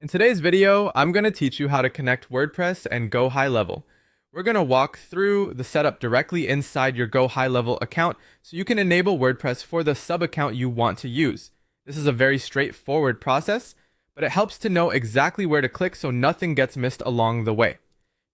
today's video, I'm going to teach you how to connect WordPress and GoHighLevel. We're going to walk through the setup directly inside your GoHighLevel account so you can enable WordPress for the sub-account you want to use. This is a very straightforward process, but it helps to know exactly where to click so nothing gets missed along the way.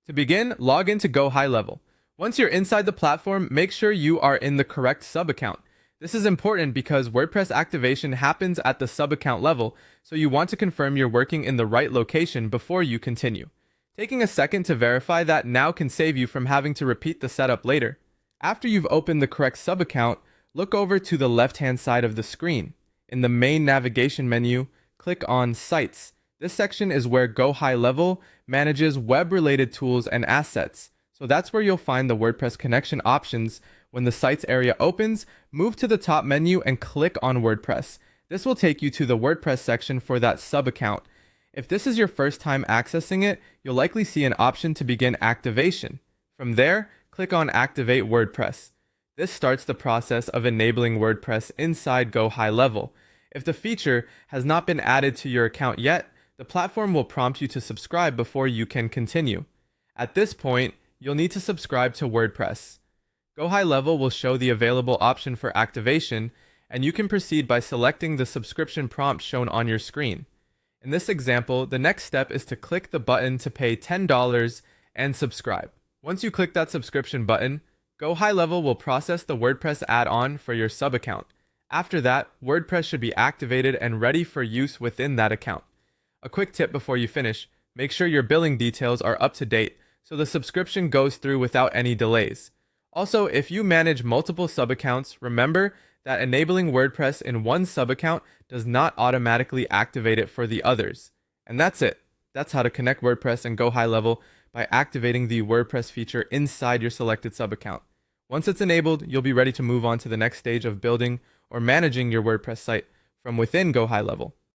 To begin, log into GoHighLevel. Once you're inside the platform, make sure you are in the correct sub-account. This is important because WordPress activation happens at the sub-account level, so you want to confirm you're working in the right location before you continue. Taking a second to verify that now can save you from having to repeat the setup later. After you've opened the correct sub-account, look over to the left-hand side of the screen. In the main navigation menu, click on Sites. This section is where GoHighLevel manages web-related tools and assets. So that's where you'll find the WordPress connection options. When the Sites area opens, move to the top menu and click on WordPress. This will take you to the WordPress section for that sub-account. If this is your first time accessing it, you'll likely see an option to begin activation. From there, click on Activate WordPress. This starts the process of enabling WordPress inside GoHighLevel. If the feature has not been added to your account yet, the platform will prompt you to subscribe before you can continue. At this point, you'll need to subscribe to WordPress. GoHighLevel will show the available option for activation, and you can proceed by selecting the subscription prompt shown on your screen. In this example, the next step is to click the button to pay $10 and subscribe. Once you click that subscription button, GoHighLevel will process the WordPress add-on for your sub-account. After that, WordPress should be activated and ready for use within that account. A quick tip before you finish, make sure your billing details are up to date so the subscription goes through without any delays. Also, if you manage multiple sub-accounts, remember that enabling WordPress in one sub-account does not automatically activate it for the others. And that's it. That's how to connect WordPress and GoHighLevel by activating the WordPress feature inside your selected sub-account. Once it's enabled, you'll be ready to move on to the next stage of building or managing your WordPress site from within GoHighLevel.